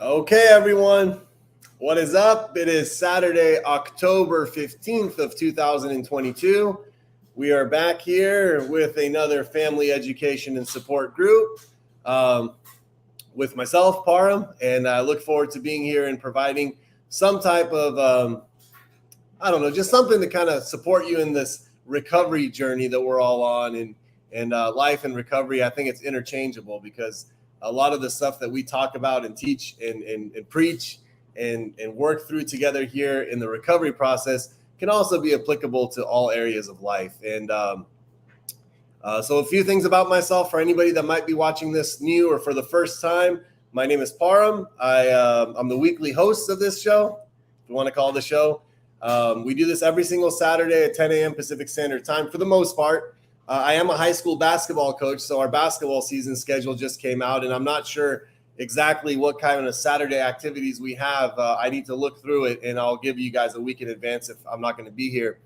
Okay, everyone, what is up? It is Saturday, October 15th of 2022. We are back here with another family education and support group with myself, Parham, and I look forward to being here and providing some type of, just something to kind of support you in this recovery journey that we're all on. And life and recovery, I think it's interchangeable because a lot of the stuff that we talk about and teach and preach and work through together here in the recovery process can also be applicable to all areas of life. And so a few things about myself for anybody that might be watching this new or for the first time. My name is Parham. I'm the weekly host of this show, if you want to call the show. We do this every single Saturday at 10 a.m. Pacific Standard Time for the most part. I am a high school basketball coach, so our basketball season schedule just came out, and I'm not sure exactly what kind of Saturday activities we have. I need to look through it, and I'll give you guys a week in advance if I'm not going to be here.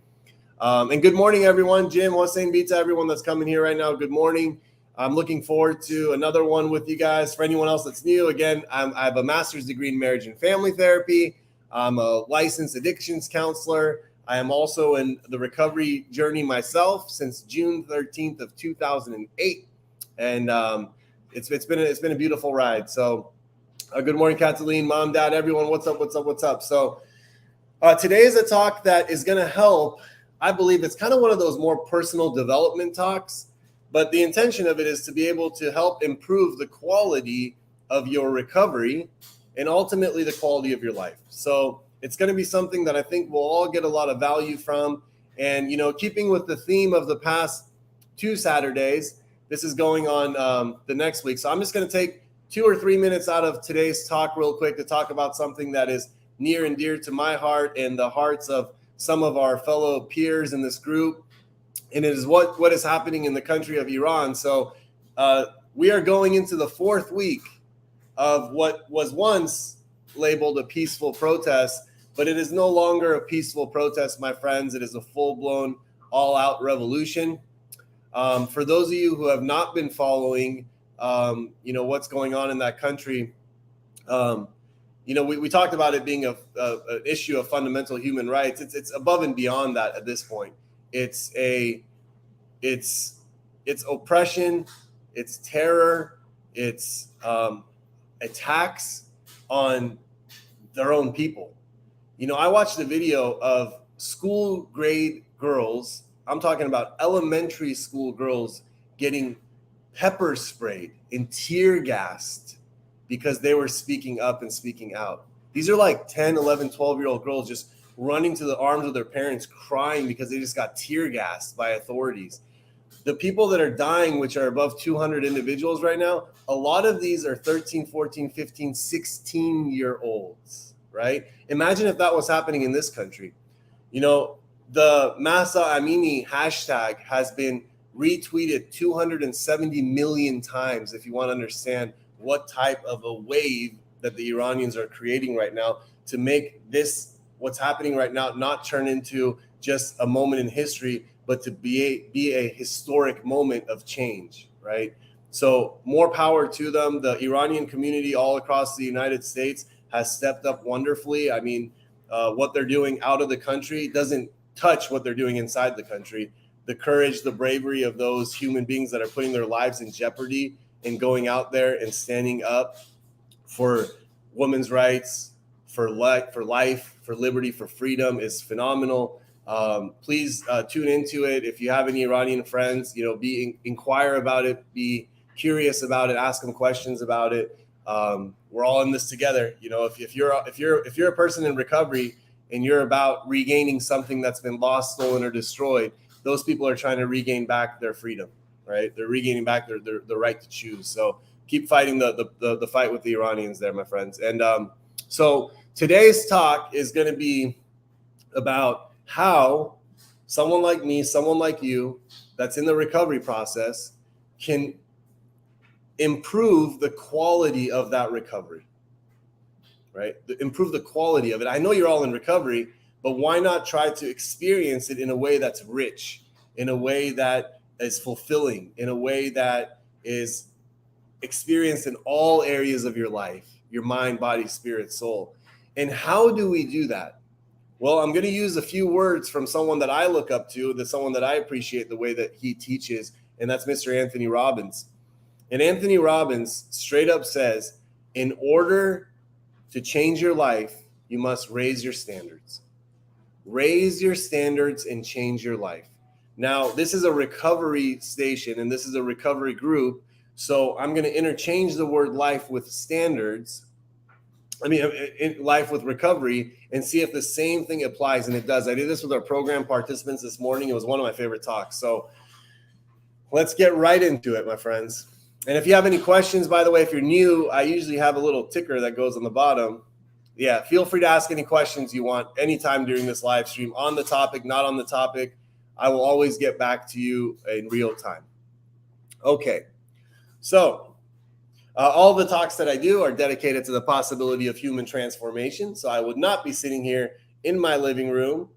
And good morning, everyone. Jim, Hossein B to everyone that's coming here right now. Good morning. I'm looking forward to another one with you guys. For anyone else that's new, again, I have a master's degree in marriage and family therapy. I'm a licensed addictions counselor. I am also in the recovery journey myself since June 13th of 2008. And it's been a beautiful ride. So good morning, Cataline, mom, dad, everyone. What's up? So today is a talk that is going to help. I believe it's kind of one of those more personal development talks, but the intention of it is to be able to help improve the quality of your recovery and ultimately the quality of your life. So it's going to be something that I think we'll all get a lot of value from. And, keeping with the theme of the past 2 Saturdays, this is going on the next week. So I'm just going to take 2 or 3 minutes out of today's talk real quick to talk about something that is near and dear to my heart and the hearts of some of our fellow peers in this group. And it is what is happening in the country of Iran. So we are going into the 4th week of what was once labeled a peaceful protest, but it is no longer a peaceful protest, my friends. It is a full-blown, all-out revolution. For those of you who have not been following, what's going on in that country, we talked about it being an issue of fundamental human rights. It's above and beyond that at this point. It's oppression, it's terror, it's attacks on their own people. I watched a video of school grade girls. I'm talking about elementary school girls getting pepper sprayed and tear gassed because they were speaking up and speaking out. These are like 10, 11, 12-year-old girls just running to the arms of their parents, crying because they just got tear gassed by authorities. The people that are dying, which are above 200 individuals right now, a lot of these are 13, 14, 15, 16-year-olds, right? Imagine if that was happening in this country. The Masa Amini hashtag has been retweeted 270 million times, if you want to understand what type of a wave that the Iranians are creating right now to make this, what's happening right now, not turn into just a moment in history, but to be a historic moment of change, right? So more power to them. The Iranian community all across the United States has stepped up wonderfully. I mean, what they're doing out of the country doesn't touch what they're doing inside the country. The courage, the bravery of those human beings that are putting their lives in jeopardy and going out there and standing up for women's rights, for life, for liberty, for freedom is phenomenal. Please tune into it. If you have any Iranian friends, inquire about it, be curious about it, ask them questions about it. We're all in this together. If you're a person in recovery and you're about regaining something that's been lost, stolen, or destroyed, those people are trying to regain back their freedom, right? They're regaining back their right to choose. So keep fighting the fight with the Iranians there, my friends. And so today's talk is going to be about how someone like me, someone like you, that's in the recovery process can improve the quality of that recovery, right? Improve the quality of it. I know you're all in recovery, but why not try to experience it in a way that's rich, in a way that is fulfilling, in a way that is experienced in all areas of your life, your mind, body, spirit, soul. And how do we do that? Well, I'm going to use a few words from someone that I look up to, someone that I appreciate the way that he teaches, and that's Mr. Anthony Robbins. And Anthony Robbins straight up says, in order to change your life, you must raise your standards. Raise your standards and change your life. Now, this is a recovery station and this is a recovery group. So I'm going to interchange the word life with standards. Life with recovery, and see if the same thing applies. And it does. I did this with our program participants this morning. It was one of my favorite talks. So let's get right into it, my friends. And if you have any questions, by the way, if you're new, I usually have a little ticker that goes on the bottom. Yeah, feel free to ask any questions you want anytime during this live stream, on the topic, not on the topic. I will always get back to you in real time. Okay, so all the talks that I do are dedicated to the possibility of human transformation. So I would not be sitting here in my living room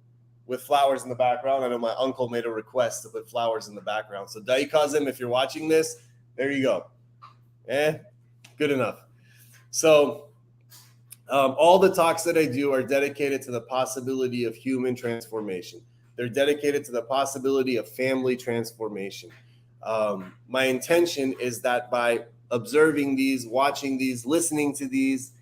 with flowers in the background. I know my uncle made a request to put flowers in the background. So Dai Kazim, if you're watching this, there you go. Good enough. So all the talks that I do are dedicated to the possibility of human transformation. They're dedicated to the possibility of family transformation. My intention is that by observing these, watching these, listening to these,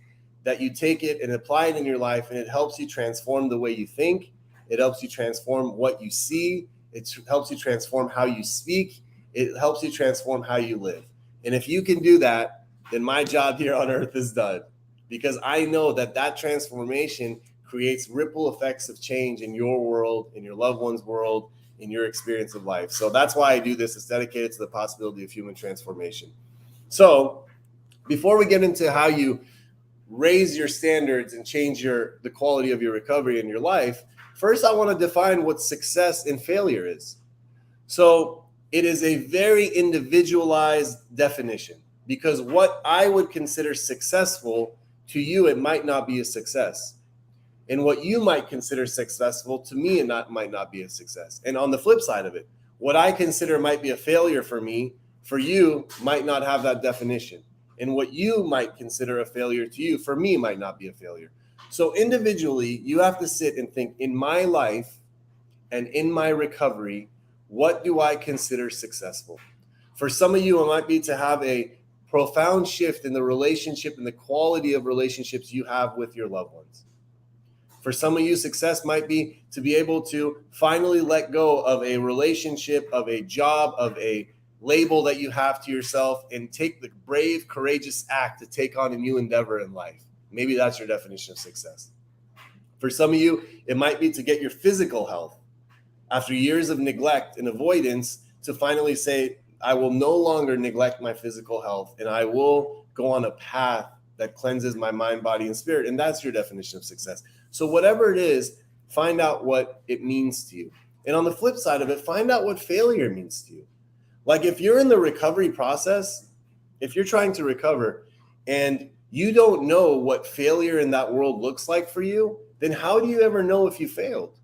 that you take it and apply it in your life, and it helps you transform the way you think. It helps you transform what you see. It helps you transform how you speak. It helps you transform how you live. And if you can do that, then my job here on earth is done, because I know that transformation creates ripple effects of change in your world, in your loved one's world, in your experience of life. So that's why I do this. It's dedicated to the possibility of human transformation. So before we get into how you raise your standards and change the quality of your recovery in your life, first I want to define what success and failure is. So it is a very individualized definition, because what I would consider successful to you, it might not be a success. And what you might consider successful to me, might not be a success. And on the flip side of it, what I consider might be a failure for me, for you, might not have that definition. And what you might consider a failure to you, for me, might not be a failure. So individually, you have to sit and think, in my life and in my recovery, what do I consider successful? For some of you, it might be to have a profound shift in the relationship and the quality of relationships you have with your loved ones. For some of you, success might be to be able to finally let go of a relationship, of a job, of a label that you have to yourself, and take the brave, courageous act to take on a new endeavor in life. Maybe that's your definition of success. For some of you, it might be to get your physical health after years of neglect and avoidance, to finally say, I will no longer neglect my physical health, and I will go on a path that cleanses my mind, body, and spirit. And that's your definition of success. So whatever it is, find out what it means to you. And on the flip side of it, find out what failure means to you. Like if you're in the recovery process, if you're trying to recover and you don't know what failure in that world looks like for you, then how do you ever know if you failed?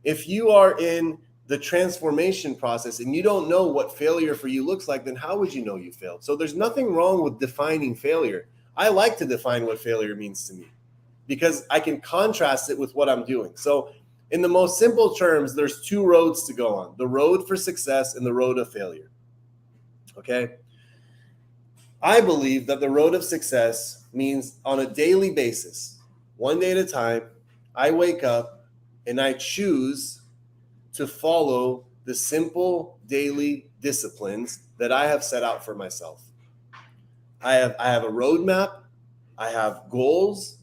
If you are in the transformation process and you don't know what failure for you looks like, then how would you know you failed? So there's nothing wrong with defining failure. I like to define what failure means to me, because I can contrast it with what I'm doing. So in the most simple terms, there's two roads to go on: the road for success and the road of failure. Okay? I believe that the road of success means on a daily basis, one day at a time, I wake up and I choose to follow the simple daily disciplines that I have set out for myself. I have a roadmap. I have goals.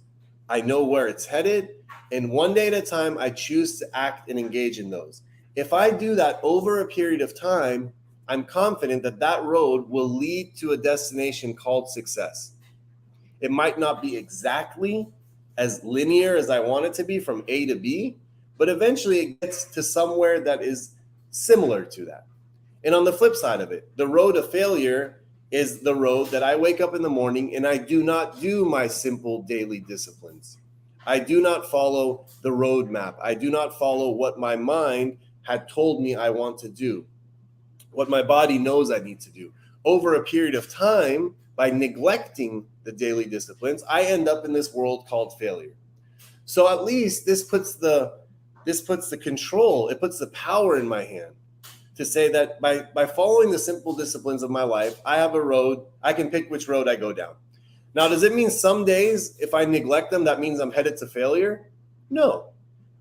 I know where it's headed. And one day at a time, I choose to act and engage in those. If I do that over a period of time, I'm confident that that road will lead to a destination called success. It might not be exactly as linear as I want it to be from A to B, but eventually it gets to somewhere that is similar to that. And on the flip side of it, the road of failure is the road that I wake up in the morning and I do not do my simple daily disciplines. I do not follow the roadmap. I do not follow what my mind had told me I want to do, what my body knows I need to do. Over a period of time, by neglecting the daily disciplines, I end up in this world called failure. So at least this puts the control, it puts the power in my hand to say that by following the simple disciplines of my life, I have a road, I can pick which road I go down. Now, does it mean some days if I neglect them, that means I'm headed to failure? No.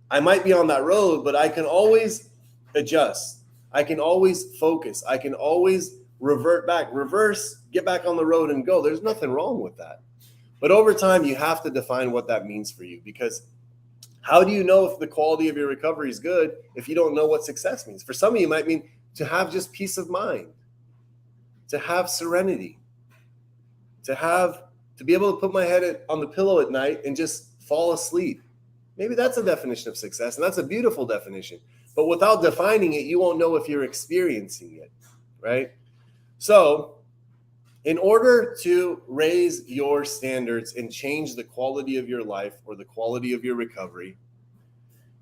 I might be on that road, but I can always adjust. I can always focus. I can always reverse, get back on the road and go. There's nothing wrong with that. But over time, you have to define what that means for you, because how do you know if the quality of your recovery is good if you don't know what success means? For some of you, it might mean to have just peace of mind, to have serenity, to be able to put my head on the pillow at night and just fall asleep. Maybe that's a definition of success, and that's a beautiful definition. But without defining it, you won't know if you're experiencing it, right? So in order to raise your standards and change the quality of your life or the quality of your recovery,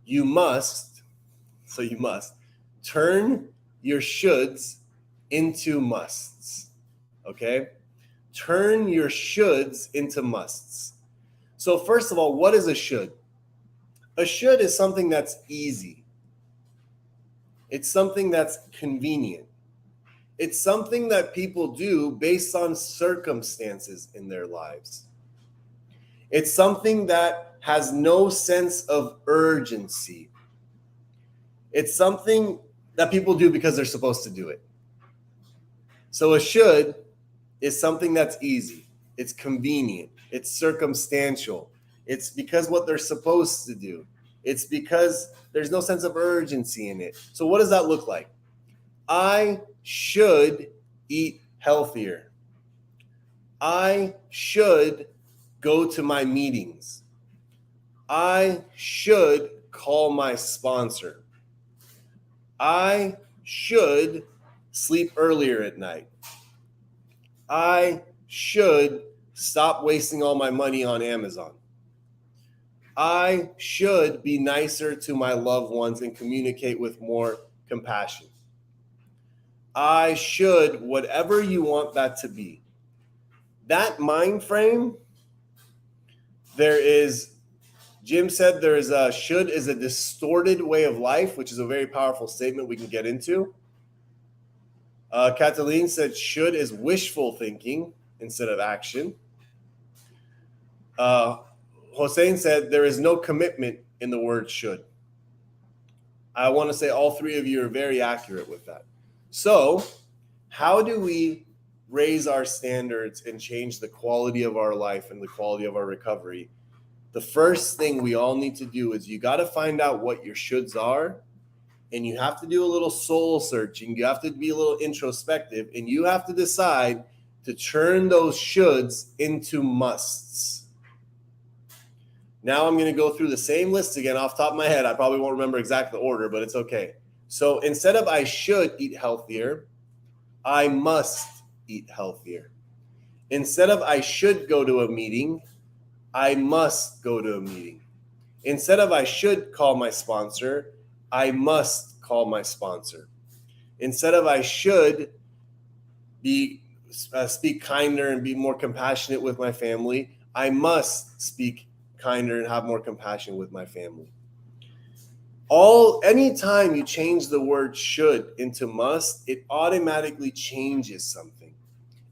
you must turn your shoulds into musts, okay? Turn your shoulds into musts. So first of all, what is a should? A should is something that's easy. It's something that's convenient. It's something that people do based on circumstances in their lives. It's something that has no sense of urgency. It's something that people do because they're supposed to do it. So a should is something that's easy. It's convenient. It's circumstantial. It's because what they're supposed to do. It's because there's no sense of urgency in it. So what does that look like? I should eat healthier. I should go to my meetings. I should call my sponsor. I should sleep earlier at night. I should stop wasting all my money on Amazon. I should be nicer to my loved ones and communicate with more compassion. I should, whatever you want that to be. That mind frame, Jim said there is a should is a distorted way of life, which is a very powerful statement we can get into. Cataline said should is wishful thinking instead of action. Hossein said there is no commitment in the word should. I want to say all three of you are very accurate with that. So how do we raise our standards and change the quality of our life and the quality of our recovery? The first thing we all need to do is you got to find out what your shoulds are, and you have to do a little soul searching. You have to be a little introspective, and you have to decide to turn those shoulds into musts. Now I'm going to go through the same list again off the top of my head. I probably won't remember exactly the order, but it's okay. So instead of I should eat healthier, I must eat healthier. Instead of I should go to a meeting, I must go to a meeting. Instead of I should call my sponsor, I must call my sponsor. Instead of I should speak kinder and be more compassionate with my family, I must speak kinder and have more compassion with my family. Anytime you change the word should into must, it automatically changes something.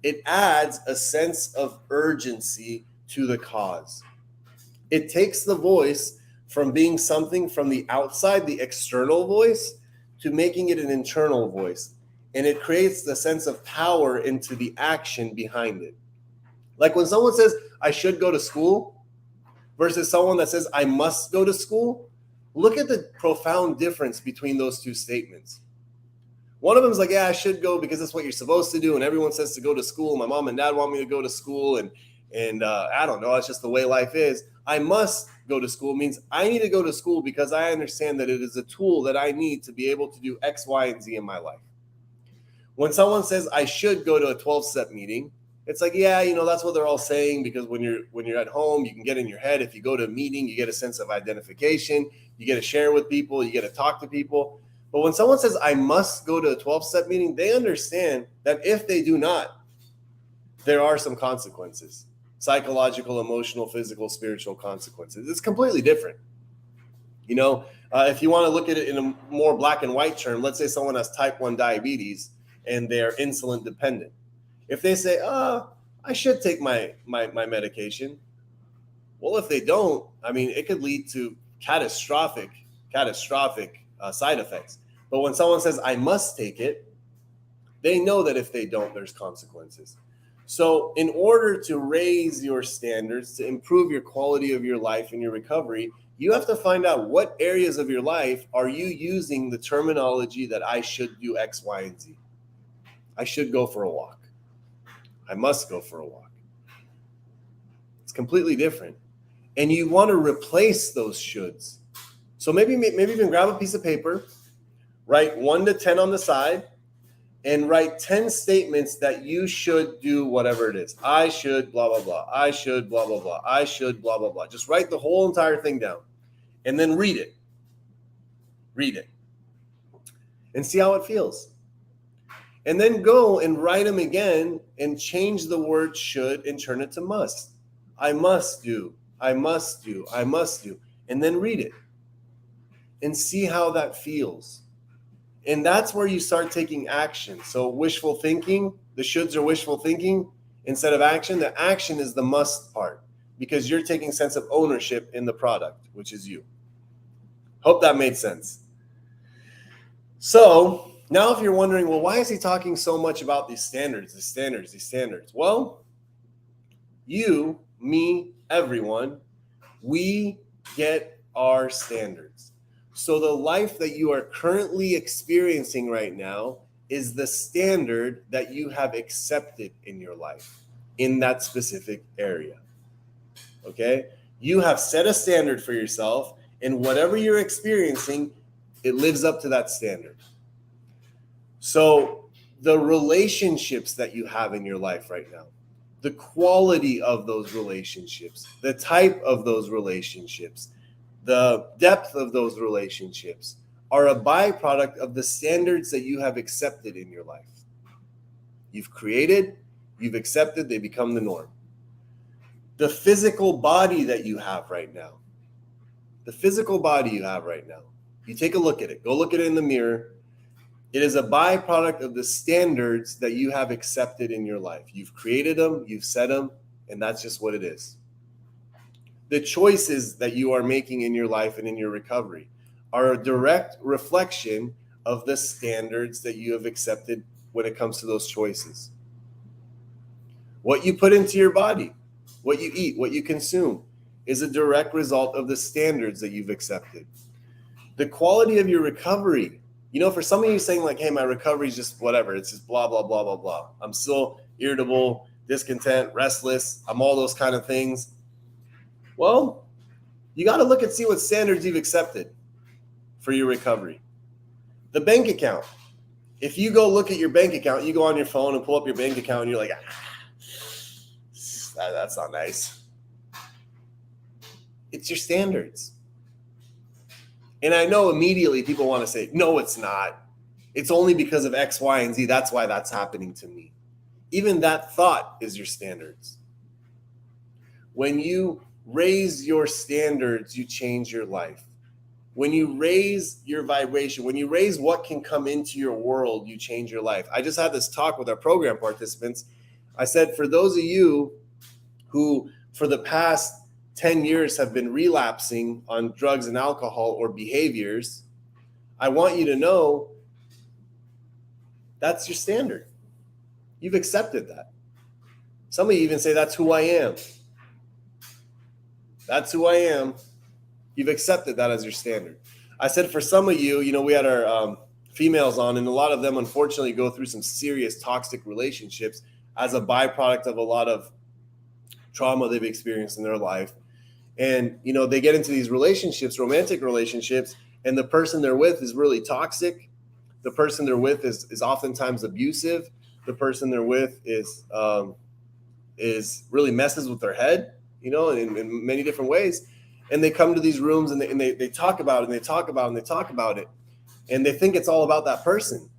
It adds a sense of urgency to the cause. It takes the voice from being something from the outside, the external voice, to making it an internal voice. And it creates the sense of power into the action behind it. Like when someone says, I should go to school, versus someone that says, I must go to school, look at the profound difference between those two statements. One of them is like, yeah, I should go because that's what you're supposed to do. And everyone says to go to school. My mom and dad want me to go to school. And I don't know, it's just the way life is. I must go to school means I need to go to school because I understand that it is a tool that I need to be able to do X, Y, and Z in my life. When someone says I should go to a 12-step meeting, it's like, yeah, that's what they're all saying, because when you're at home, you can get in your head. If you go to a meeting, you get a sense of identification. You get to share with people. You get to talk to people. But when someone says, I must go to a 12-step meeting, they understand that if they do not, there are some consequences. Psychological, emotional, physical, spiritual consequences. It's completely different. If you want to look at it in a more black and white term, let's say someone has type 1 diabetes and they're insulin dependent. If they say, I should take my medication. Well, if they don't, it could lead to catastrophic side effects. But when someone says, I must take it, they know that if they don't, there's consequences. So in order to raise your standards, to improve your quality of your life and your recovery, you have to find out what areas of your life are you using the terminology that I should do X, Y, and Z. I should go for a walk. I must go for a walk. It's completely different. And you want to replace those shoulds. So maybe you can grab a piece of paper, write 1 to 10 on the side, and write 10 statements that you should do whatever it is. I should blah, blah, blah. I should blah, blah, blah. I should blah, blah, blah. Just write the whole entire thing down and then read it. Read it. And see how it feels. And then go and write them again and change the word should and turn it to must. I must do. I must do. I must do. And then read it. And see how that feels. And that's where you start taking action. So wishful thinking, the shoulds are wishful thinking instead of action. The action is the must part because you're taking sense of ownership in the product, which is you. Hope that made sense. So now if you're wondering, well, why is he talking so much about these standards? Well, you, me, everyone, we get our standards. So the life that you are currently experiencing right now is the standard that you have accepted in your life in that specific area. Okay? You have set a standard for yourself, and whatever you're experiencing, it lives up to that standard. So the relationships that you have in your life right now, the quality of those relationships, the type of those relationships, the depth of those relationships are a byproduct of the standards that you have accepted in your life. You've created, you've accepted, they become the norm. The physical body that you have right now, you take a look at it, go look at it in the mirror. It is a byproduct of the standards that you have accepted in your life. You've created them, you've set them, and that's just what it is. The choices that you are making in your life and in your recovery are a direct reflection of the standards that you have accepted when it comes to those choices. What you put into your body, what you eat, what you consume is a direct result of the standards that you've accepted. The quality of your recovery, for some of you saying like, hey, my recovery is just whatever. It's just blah, blah, blah, blah, blah. I'm still irritable, discontent, restless. I'm all those kind of things. Well, you got to look and see what standards you've accepted for your recovery. The bank account. If you go look at your bank account, you go on your phone and pull up your bank account and you're like, that's not nice. It's your standards. And I know immediately people want to say, no, it's not. It's only because of X, Y, and Z. That's why that's happening to me. Even that thought is your standards. When you raise your standards, you change your life. When you raise your vibration, when you raise what can come into your world, you change your life. I just had this talk with our program participants. I said, for those of you who for the past 10 years have been relapsing on drugs and alcohol or behaviors, I want you to know that's your standard. You've accepted that. Some of you even say, that's who I am. That's who I am. You've accepted that as your standard. I said for some of you, we had our females on, and a lot of them unfortunately go through some serious toxic relationships as a byproduct of a lot of trauma they've experienced in their life. And, they get into these relationships, romantic relationships, and the person they're with is really toxic. The person they're with is oftentimes abusive. The person they're with is really messes with their head, in many different ways. And they come to these rooms and they talk about it and they talk about it and they talk about it. And they think it's all about that person.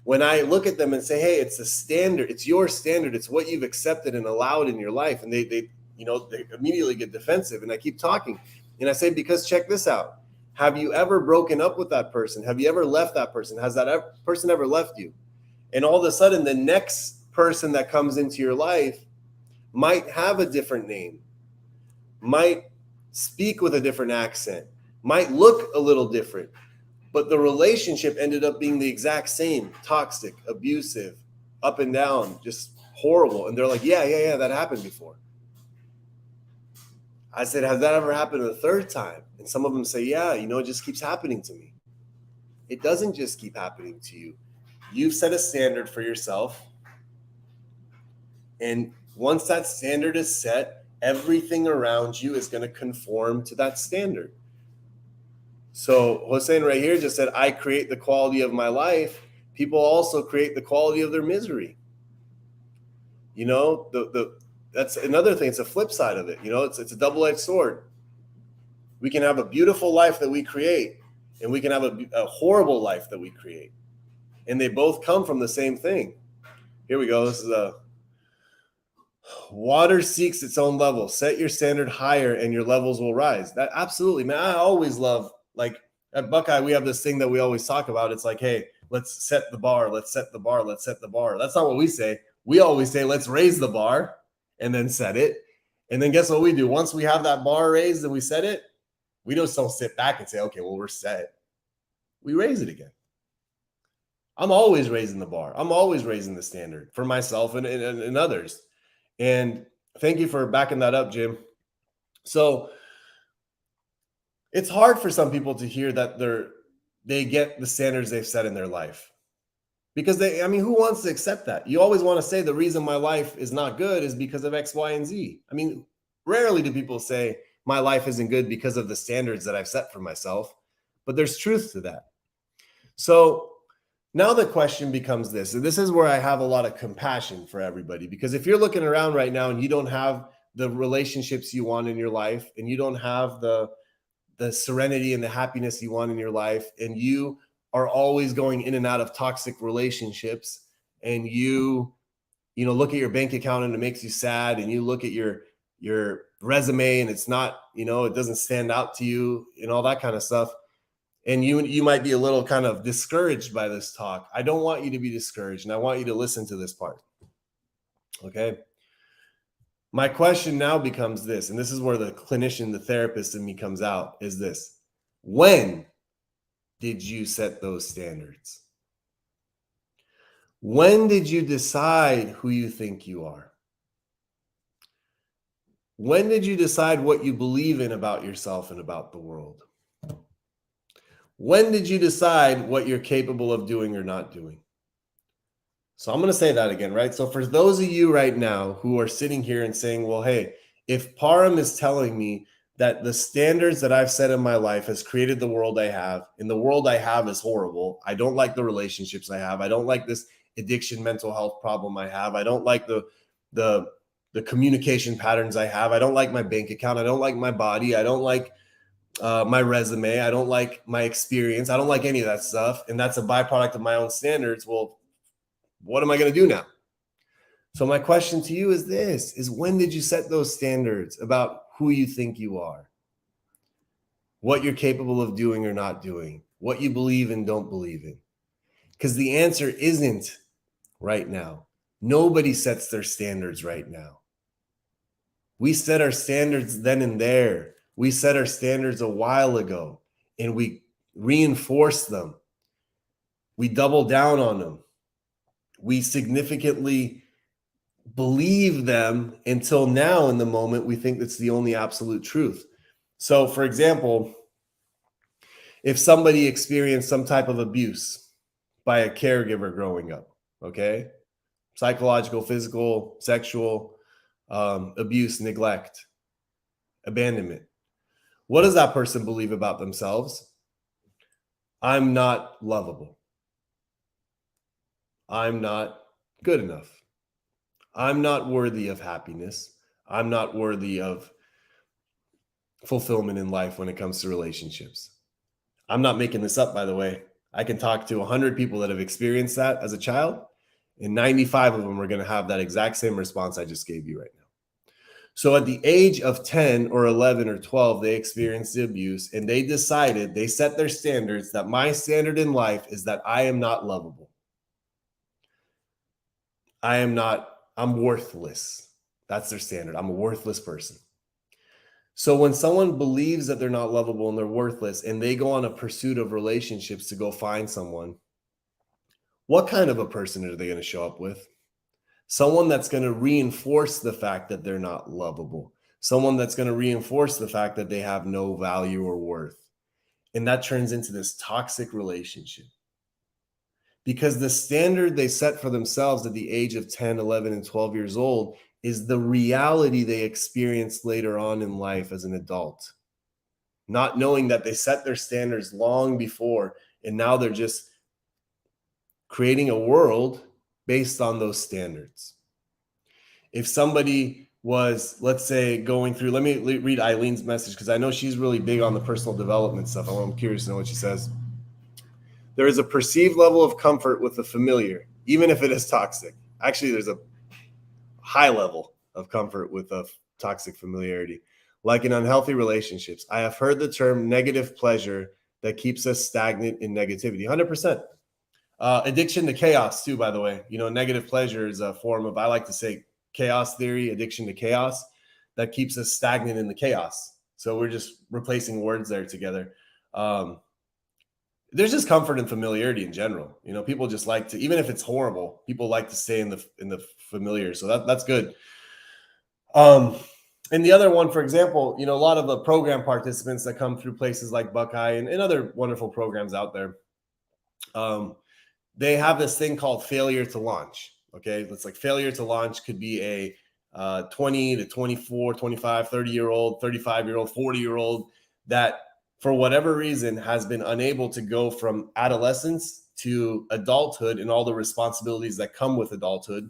when I look at them and say, hey, it's a standard, it's your standard, it's what you've accepted and allowed in your life, and they immediately get defensive, and I keep talking, and I say, because check this out. Have you ever broken up with that person? Have you ever left that person? Has that person ever left you? And all of a sudden, the next person that comes into your life might have a different name, might speak with a different accent, might look a little different, but the relationship ended up being the exact same, toxic, abusive, up and down, just horrible. And they're like, yeah, that happened before. I said, has that ever happened a third time? And some of them say, yeah, it just keeps happening to me. It doesn't just keep happening to you. You've set a standard for yourself. And once that standard is set, everything around you is going to conform to that standard. So Hossein right here just said, I create the quality of my life. People also create the quality of their misery. That's another thing. It's a flip side of it. It's a double-edged sword. We can have a beautiful life that we create, and we can have a horrible life that we create. And they both come from the same thing. Here we go. This is water seeks its own level. Set your standard higher and your levels will rise. That absolutely, man. I always love, like at Buckeye, we have this thing that we always talk about. It's like, hey, let's set the bar. Let's set the bar. Let's set the bar. That's not what we say. We always say, let's raise the bar and then set it. And then guess what we do? Once we have that bar raised and we set it, we just don't sit back and say, okay, well, we're set. We raise it again. I'm always raising the bar. I'm always raising the standard for myself and others. And thank you for backing that up, Jim. So it's hard for some people to hear that they get the standards they've set in their life. Because who wants to accept that? You always want to say the reason my life is not good is because of X, Y, and Z. Rarely do people say my life isn't good because of the standards that I've set for myself, but there's truth to that. So now the question becomes this, and this is where I have a lot of compassion for everybody, because if you're looking around right now and you don't have the relationships you want in your life, and you don't have the serenity and the happiness you want in your life, and you are always going in and out of toxic relationships, and you look at your bank account and it makes you sad, and you look at your resume and it's not, it doesn't stand out to you and all that kind of stuff. And you might be a little kind of discouraged by this talk. I don't want you to be discouraged, and I want you to listen to this part. Okay. My question now becomes this, and this is where the clinician, the therapist in me comes out, is this: when did you set those standards? When did you decide who you think you are? When did you decide what you believe in about yourself and about the world? When did you decide what you're capable of doing or not doing? So I'm going to say that again, right? So for those of you right now who are sitting here and saying, well, hey, if Param is telling me that the standards that I've set in my life has created the world I have, and the world I have is horrible. I don't like the relationships I have. I don't like this addiction, mental health problem I have. I don't like the communication patterns I have. I don't like my bank account. I don't like my body. I don't like my resume. I don't like my experience. I don't like any of that stuff. And that's a byproduct of my own standards. Well, what am I going to do now? So my question to you is this, is when did you set those standards about who you think you are, what you're capable of doing or not doing, what you believe and don't believe in? Because the answer isn't right now. Nobody sets their standards right now. We set our standards then and there. We set our standards a while ago, and we reinforce them. We double down on them. We significantly believe them until now, in the moment, we think that's the only absolute truth. So, for example, if somebody experienced some type of abuse by a caregiver growing up, okay, psychological, physical, sexual abuse, neglect, abandonment, what does that person believe about themselves? I'm not lovable. I'm not good enough. I'm not worthy of happiness. I'm not worthy of fulfillment in life when it comes to relationships. I'm not making this up, by the way. I can talk to 100 people that have experienced that as a child, and 95 of them are going to have that exact same response I just gave you right now. So at the age of 10 or 11 or 12, they experienced the abuse, and they decided, they set their standards that my standard in life is that I am not lovable. I'm worthless. That's their standard. I'm a worthless person. So when someone believes that they're not lovable and they're worthless, and they go on a pursuit of relationships to go find someone, what kind of a person are they going to show up with? Someone that's going to reinforce the fact that they're not lovable. Someone that's going to reinforce the fact that they have no value or worth. And that turns into this toxic relationship. Because the standard they set for themselves at the age of 10, 11, and 12 years old is the reality they experience later on in life as an adult. Not knowing that they set their standards long before, and now they're just creating a world based on those standards. If somebody was, let's say, going through, let me read Eileen's message because I know she's really big on the personal development stuff. I'm curious to know what she says. There is a perceived level of comfort with the familiar, even if it is toxic. Actually, there's a high level of comfort with a toxic familiarity. Like in unhealthy relationships, I have heard the term negative pleasure that keeps us stagnant in negativity. 100%. Addiction to chaos too, by the way. Negative pleasure is a form of, I like to say, chaos theory, addiction to chaos, that keeps us stagnant in the chaos. So we're just replacing words there together. There's just comfort and familiarity in general. People just like to, even if it's horrible, people like to stay in the familiar. So that's good. And the other one, for example, a lot of the program participants that come through places like Buckeye and other wonderful programs out there, they have this thing called failure to launch. Okay. It's like failure to launch could be a 20 to 24, 25, 30-year-old, 35-year-old, 40-year-old that for whatever reason has been unable to go from adolescence to adulthood and all the responsibilities that come with adulthood.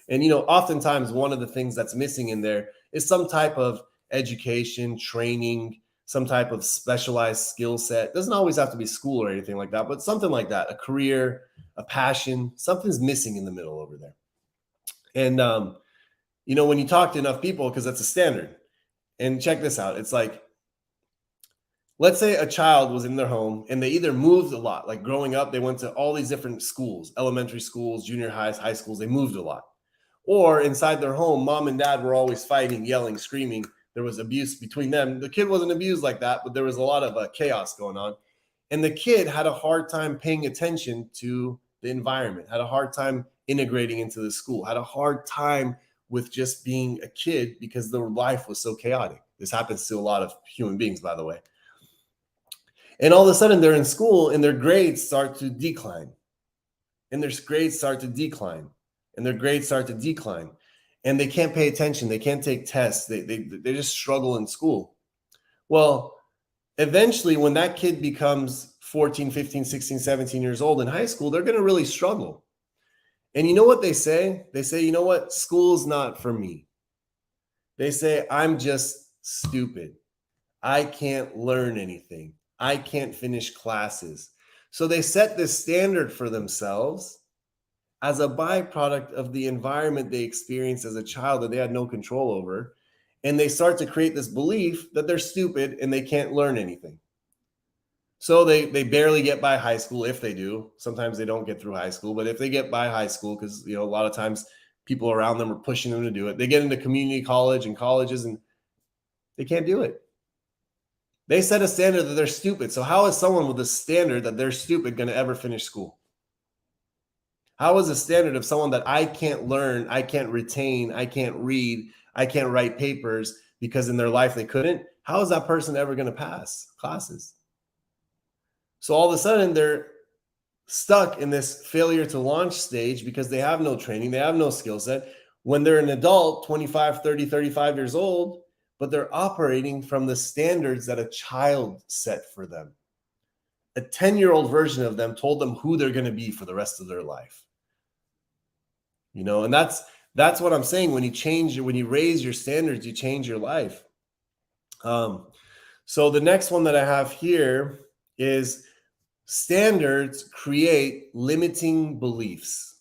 And, oftentimes one of the things that's missing in there is some type of education, training, some type of specialized skill set. It doesn't always have to be school or anything like that, but something like that, a career, a passion, something's missing in the middle over there. And, when you talk to enough people, because that's a standard, and check this out, it's like, let's say a child was in their home and they either moved a lot, like growing up, they went to all these different schools, elementary schools, junior highs, high schools, they moved a lot. Or inside their home, mom and dad were always fighting, yelling, screaming. There was abuse between them. The kid wasn't abused like that, but there was a lot of chaos going on. And the kid had a hard time paying attention to the environment, had a hard time integrating into the school, had a hard time with just being a kid because their life was so chaotic. This happens to a lot of human beings, by the way. And all of a sudden they're in school and their grades start to decline. And their grades start to decline. And their grades start to decline. And they can't pay attention. They can't take tests. They just struggle in school. Well, eventually when that kid becomes 14, 15, 16, 17 years old in high school, they're going to really struggle. And you know what they say? They say, you know what? School's not for me. They say, I'm just stupid. I can't learn anything. I can't finish classes. So they set this standard for themselves as a byproduct of the environment they experienced as a child that they had no control over. And they start to create this belief that they're stupid and they can't learn anything. So they barely get by high school, if they do. Sometimes they don't get through high school, but if they get by high school, because a lot of times people around them are pushing them to do it, they get into community college and colleges and they can't do it. They set a standard that they're stupid. So how is someone with a standard that they're stupid going to ever finish school? How is a standard of someone that I can't learn, I can't retain, I can't read, I can't write papers because in their life they couldn't? How is that person ever going to pass classes? So all of a sudden they're stuck in this failure to launch stage because they have no training, they have no skill set. When they're an adult, 25, 30, 35 years old, but they're operating from the standards that a child set for them. A 10-year-old version of them told them who they're going to be for the rest of their life. And that's what I'm saying. When you raise your standards, you change your life. So the next one that I have here is Standards create limiting beliefs.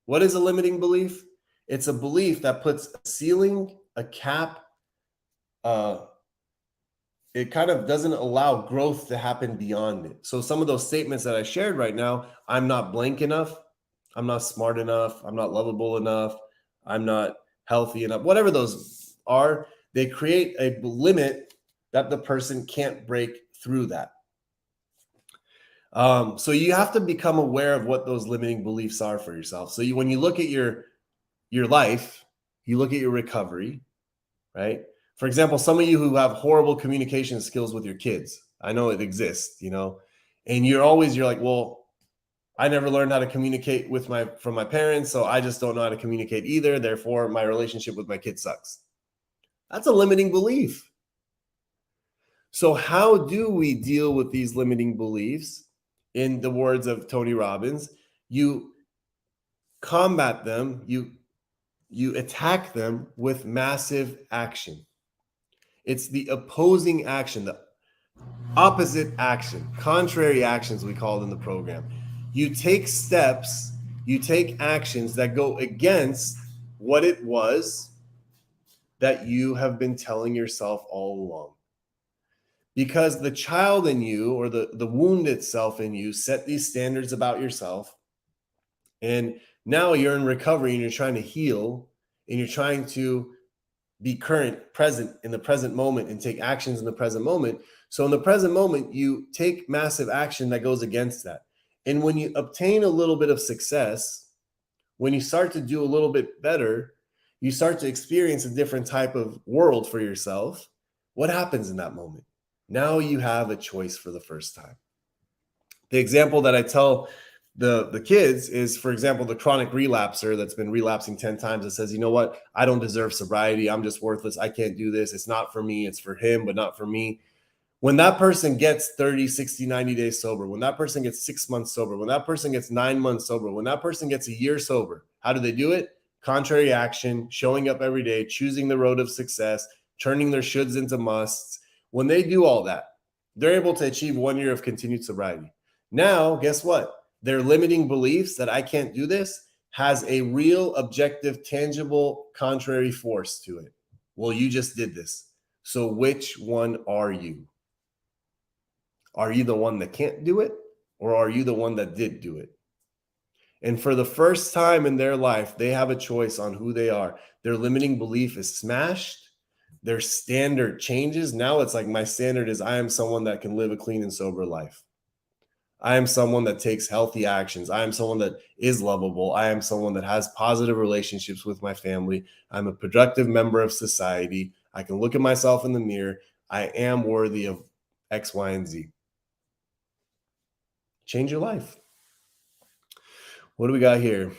What is a limiting belief? It's a belief that puts a ceiling, a cap. It kind of doesn't allow growth to happen beyond it. So some of those statements that I shared right now, I'm not blank enough, I'm not smart enough, I'm not lovable enough, I'm not healthy enough, whatever those are, they create a limit that the person can't break through that. So you have to become aware of what those limiting beliefs are for yourself. So when you look at your life, you look at your recovery, right? For example, some of you who have horrible communication skills with your kids, I know it exists, and you're like, well, I never learned how to communicate from my parents, so I just don't know how to communicate either. Therefore, my relationship with my kid sucks. That's a limiting belief. So how do we deal with these limiting beliefs? In the words of Tony Robbins, you combat them, you attack them with massive action. It's the opposing action, the opposite action, contrary actions, we call it in the program. You take steps, you take actions that go against what it was that you have been telling yourself all along. Because the child in you, or the wound itself in you, set these standards about yourself. And now you're in recovery and you're trying to heal, and you're trying to be present in the present moment and take actions in the present moment. So in the present moment, you take massive action that goes against that. And when you obtain a little bit of success, when you start to do a little bit better, you start to experience a different type of world for yourself. What happens in that moment? Now you have a choice for the first time. The example that I tell the kids is, for example, the chronic relapser that's been relapsing 10 times that says, you know what, I don't deserve sobriety. I'm just worthless. I can't do this. It's not for me. It's for him, but not for me. When that person gets 30, 60, 90 days sober, when that person gets 6 months sober, when that person gets 9 months sober, when that person gets a year sober, how do they do it? Contrary action, showing up every day, choosing the road of success, turning their shoulds into musts. When they do all that, they're able to achieve 1 year of continued sobriety. Now, guess what? Their limiting beliefs that I can't do this has a real, objective, tangible, contrary force to it. Well, you just did this. So which one are you? Are you the one that can't do it, or are you the one that did do it? And for the first time in their life, they have a choice on who they are. Their limiting belief is smashed. Their standard changes. Now it's like, my standard is I am someone that can live a clean and sober life. I am someone that takes healthy actions. I am someone that is lovable. I am someone that has positive relationships with my family. I'm a productive member of society. I can look at myself in the mirror. I am worthy of X, Y, and Z. Change your life. What do we got here?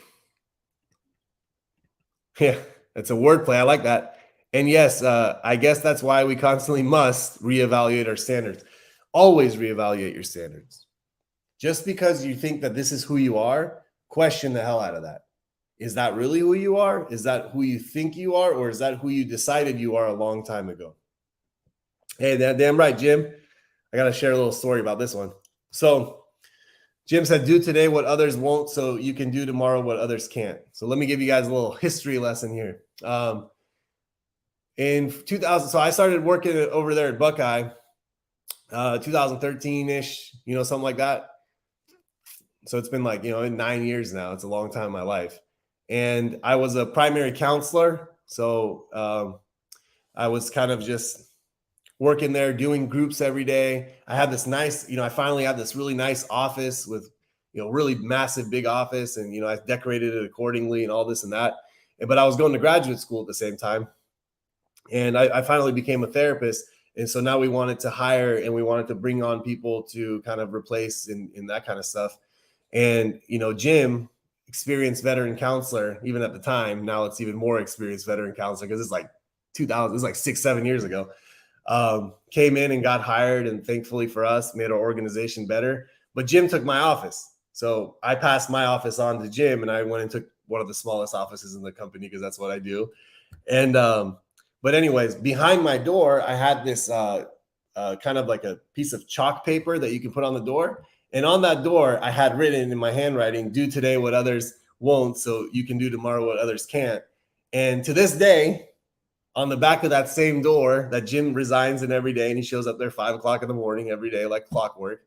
Yeah, that's a wordplay. I like that. And yes, I guess that's why we constantly must reevaluate our standards. Always reevaluate your standards. Just because you think that this is who you are, question the hell out of that. Is that really who you are? Is that who you think you are? Or is that who you decided you are a long time ago? Hey, damn right, Jim. I got to share a little story about this one. So Jim said, do today what others won't, so you can do tomorrow what others can't. So let me give you guys a little history lesson here. In 2000, so I started working over there at Buckeye, 2013-ish, something like that. So it's been like, 9 years now. It's a long time in my life. And I was a primary counselor. So I was kind of just working there, doing groups every day. I had this nice, I finally had this really nice office with, really massive, big office. And, I decorated it accordingly and all this and that. But I was going to graduate school at the same time. And I finally became a therapist. And so now we wanted to hire and we wanted to bring on people to kind of replace in that kind of stuff. And, Jim, experienced veteran counselor, even at the time, now it's even more experienced veteran counselor because it's like 2000, it's like 6-7 years ago, came in and got hired, and thankfully for us, made our organization better. But Jim took my office. So I passed my office on to Jim, and I went and took one of the smallest offices in the company because that's what I do. And, but anyways, behind my door, I had this kind of like a piece of chalk paper that you can put on the door. And on that door, I had written in my handwriting, do today what others won't, so you can do tomorrow what others can't. And to this day, on the back of that same door that Jim resigns in every day, and he shows up there 5 o'clock in the morning every day like clockwork,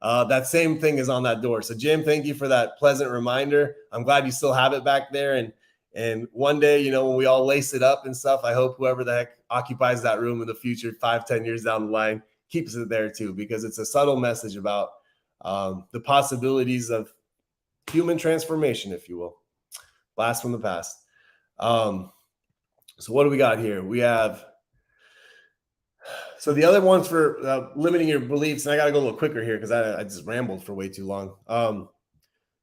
that same thing is on that door. So Jim, thank you for that pleasant reminder. I'm glad you still have it back there. And one day, you know, when we all lace it up and stuff, I hope whoever the heck occupies that room in the future, 5-10 years down the line, keeps it there too, because it's a subtle message about the possibilities of human transformation, if you will. Blast from the past. So what do we got here? We have, so the other ones for limiting your beliefs, and I got to go a little quicker here because I just rambled for way too long.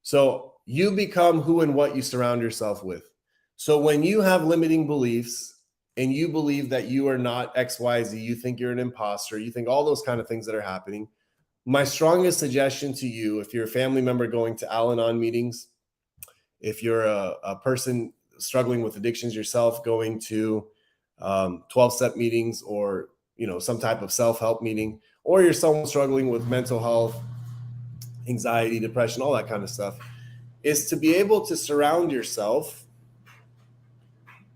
So you become who and what you surround yourself with. So when you have limiting beliefs and you believe that you are not X, Y, Z, you think you're an imposter, you think all those kind of things that are happening, my strongest suggestion to you, if you're a family member going to Al-Anon meetings, if you're a person struggling with addictions yourself, going to 12-step meetings, or some type of self-help meeting, or you're someone struggling with mental health, anxiety, depression, all that kind of stuff, is to be able to surround yourself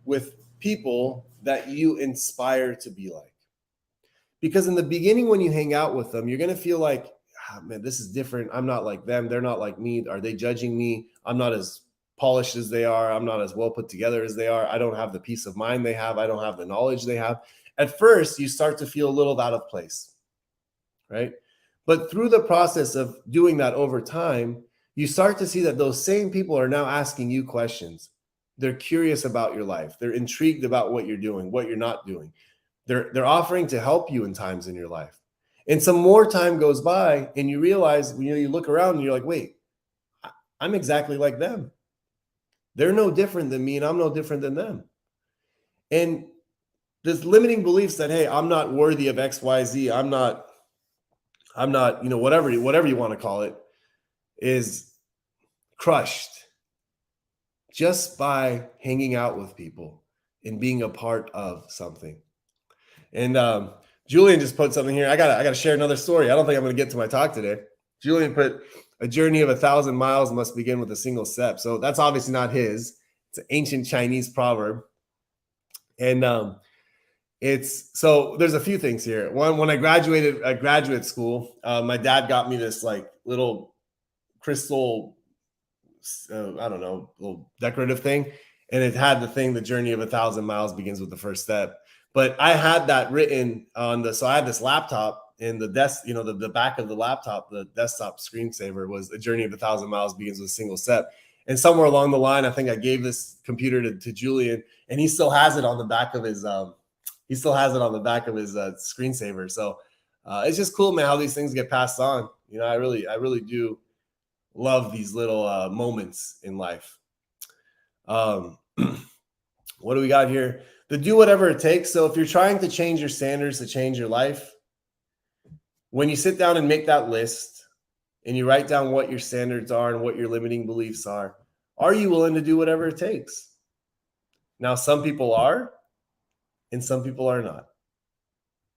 with people that you inspire to be like. Because in the beginning, when you hang out with them, you're going to feel like, man, this is different. I'm not like them. They're not like me. Are they judging me? I'm not as polished as they are. I'm not as well put together as they are. I don't have the peace of mind they have. I don't have the knowledge they have. At first, you start to feel a little out of place, right? But through the process of doing that over time, you start to see that those same people are now asking you questions. They're curious about your life. They're intrigued about what you're doing, what you're not doing. They're offering to help you in times in your life. And some more time goes by and you realize, you look around and you're like, wait, I'm exactly like them. They're no different than me and I'm no different than them. And this limiting beliefs that, hey, I'm not worthy of X, Y, Z, I'm not, whatever you want to call it, is crushed just by hanging out with people and being a part of something. And Julian just put something here. I gotta share another story. I don't think I'm gonna get to my talk today. Julian put, a journey of 1,000 miles must begin with a single step. So that's obviously not his. It's an ancient Chinese proverb. And so there's a few things here. One, when I graduated at graduate school, my dad got me this like little crystal, little decorative thing. And it had the thing, the journey of 1,000 miles begins with the first step. But I had that written on so I had this laptop, and the desk, the back of the laptop, the desktop screensaver was a journey of 1,000 miles begins with a single step. And somewhere along the line, I think I gave this computer to Julian, and he still has it on the back of his, screensaver. So it's just cool, man, how these things get passed on. I really do love these little moments in life. What do we got here? The do whatever it takes. So if you're trying to change your standards to change your life, when you sit down and make that list and you write down what your standards are and what your limiting beliefs are you willing to do whatever it takes? Now, some people are and some people are not.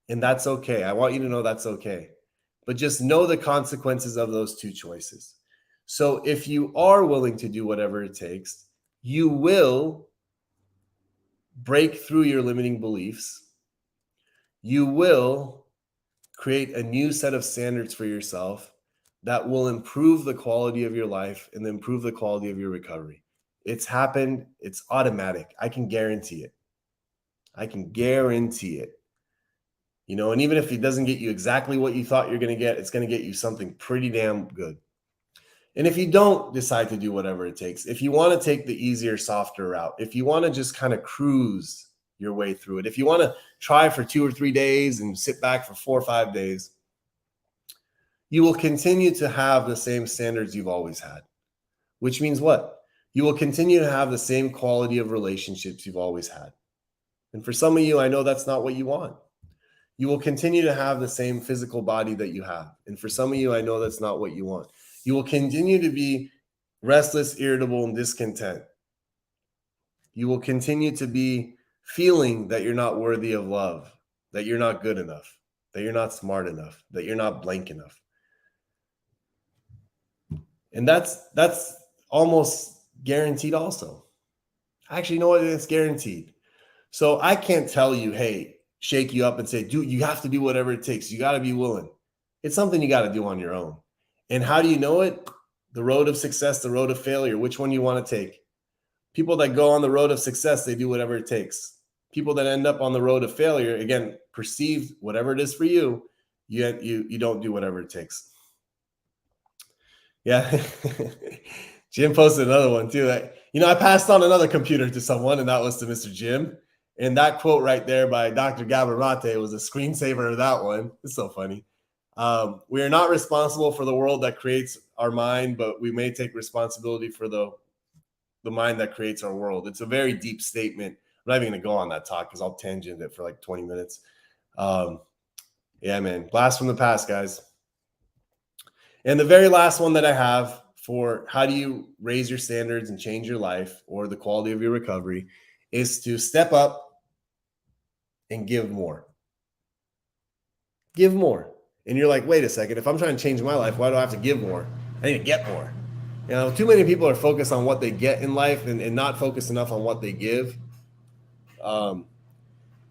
And that's okay. I want you to know that's okay. But just know the consequences of those two choices. So if you are willing to do whatever it takes, you will break through your limiting beliefs. You will create a new set of standards for yourself that will improve the quality of your life and improve the quality of your recovery. It's happened. It's automatic. I can guarantee it. And even if it doesn't get you exactly what you thought you're going to get, it's going to get you something pretty damn good. And if you don't decide to do whatever it takes, if you want to take the easier, softer route, if you want to just kind of cruise your way through it, if you want to try for 2 or 3 days and sit back for 4 or 5 days, you will continue to have the same standards you've always had, which means what? You will continue to have the same quality of relationships you've always had. And for some of you, I know that's not what you want. You will continue to have the same physical body that you have. And for some of you, I know that's not what you want. You will continue to be restless, irritable, and discontent. You will continue to be feeling that you're not worthy of love, that you're not good enough, that you're not smart enough, that you're not blank enough. And that's almost guaranteed also. Actually, you know what? It's guaranteed. So I can't tell you, hey, shake you up and say, dude, you have to do whatever it takes. You got to be willing. It's something you got to do on your own. And how do you know it? The road of success, the road of failure. Which one you want to take? People that go on the road of success, they do whatever it takes. People that end up on the road of failure, again, perceived whatever it is for you, you don't do whatever it takes. Yeah. Jim posted another one too. I passed on another computer to someone, and that was to Mr. Jim. And that quote right there by Dr. Gabarate was a screensaver of that one. It's so funny. We are not responsible for the world that creates our mind, but we may take responsibility for the mind that creates our world. It's a very deep statement. I'm not even going to go on that talk because I'll tangent it for like 20 minutes. Yeah, man. Blast from the past, guys. And the very last one that I have for how do you raise your standards and change your life or the quality of your recovery is to step up and give more. Give more. And you're like, wait a second, if I'm trying to change my life, why do I have to give more? I need to get more. Too many people are focused on what they get in life and not focused enough on what they give.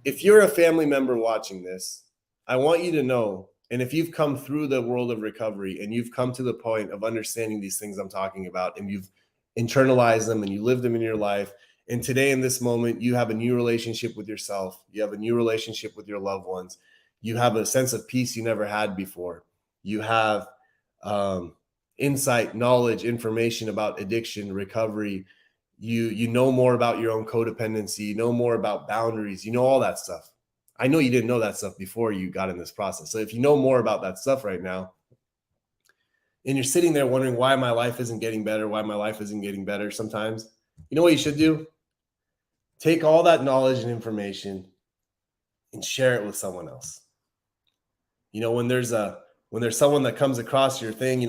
If you're a family member watching this, I want you to know, and if you've come through the world of recovery and you've come to the point of understanding these things I'm talking about and you've internalized them and you live them in your life, and today in this moment, you have a new relationship with yourself, you have a new relationship with your loved ones, you have a sense of peace you never had before, you have insight, knowledge, information about addiction, recovery, you know more about your own codependency, you know more about boundaries, you know all that stuff. I know you didn't know that stuff before you got in this process. So if you know more about that stuff right now, and you're sitting there wondering why my life isn't getting better sometimes, you know what you should do? Take all that knowledge and information and share it with someone else. When there's someone that comes across your thing, you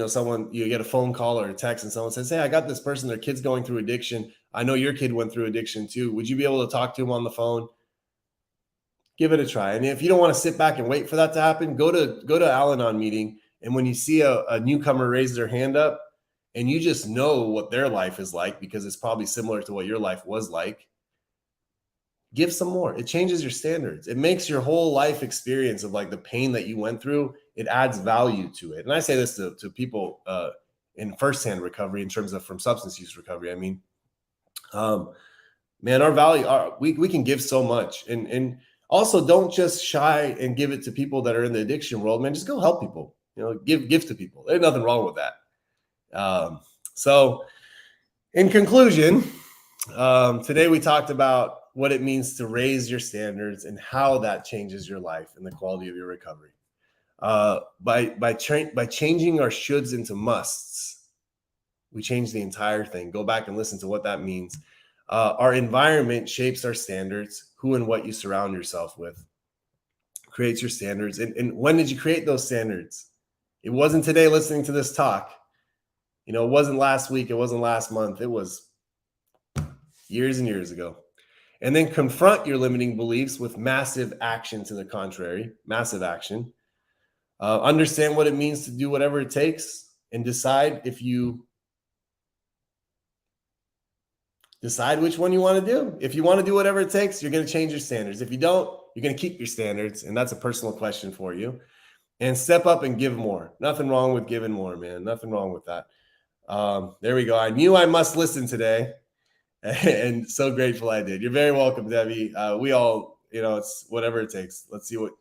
get a phone call or a text and someone says, hey, I got this person, their kid's going through addiction. I know your kid went through addiction too. Would you be able to talk to him on the phone? Give it a try. And if you don't want to sit back and wait for that to happen, go to Al-Anon meeting. And when you see a newcomer raise their hand up and you just know what their life is like, because it's probably similar to what your life was like, give some more. It changes your standards. It makes your whole life experience of like the pain that you went through, it adds value to it. And I say this to people in firsthand recovery in terms of from substance use recovery. I mean, man, our value, we can give so much. And also don't just shy and give it to people that are in the addiction world, man. Just go help people, give to people. There's nothing wrong with that. So in conclusion, today we talked about what it means to raise your standards and how that changes your life and the quality of your recovery. By changing our shoulds into musts, we change the entire thing. Go back and listen to what that means. Our environment shapes our standards. Who and what you surround yourself with creates your standards. And when did you create those standards? It wasn't today listening to this talk. It wasn't last week. It wasn't last month. It was years and years ago. And then confront your limiting beliefs with massive action to the contrary, massive action. Understand what it means to do whatever it takes and decide which one you want to do. If you want to do whatever it takes, you're going to change your standards. If you don't, you're going to keep your standards. And that's a personal question for you. And step up and give more. Nothing wrong with giving more, man. Nothing wrong with that. There we go. I knew I must listen today. And so grateful I did. You're very welcome, Debbie. We all, it's whatever it takes. Let's see what.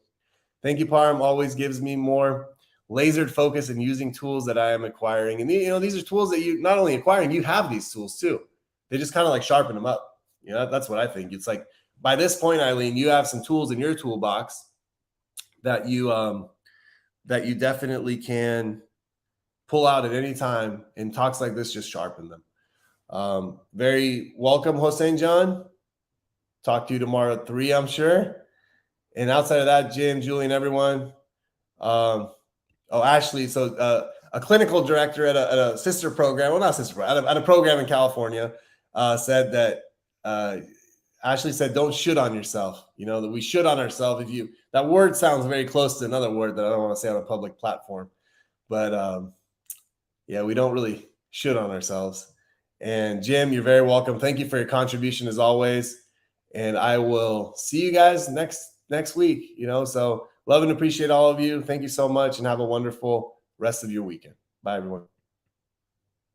Thank you, Parm. Always gives me more lasered focus and using tools that I am acquiring. And these are tools that you not only acquiring, you have these tools too. They just kind of like sharpen them up. That's what I think. It's like by this point, Eileen, you have some tools in your toolbox that you definitely can pull out at any time. And talks like this just sharpen them. Very welcome, Hossein John. Talk to you tomorrow at 3, I'm sure. And outside of that, Jim, Julian, everyone. Ashley. So a clinical director at a sister program. Well, not sister program, at a program in California. Said that Ashley said, don't should on yourself. That we should on ourselves. That word sounds very close to another word that I don't want to say on a public platform, but yeah, we don't really should on ourselves. And Jim, you're very welcome. Thank you for your contribution as always. And I will see you guys next week. So love and appreciate all of you. Thank you so much, and have a wonderful rest of your weekend. Bye, everyone.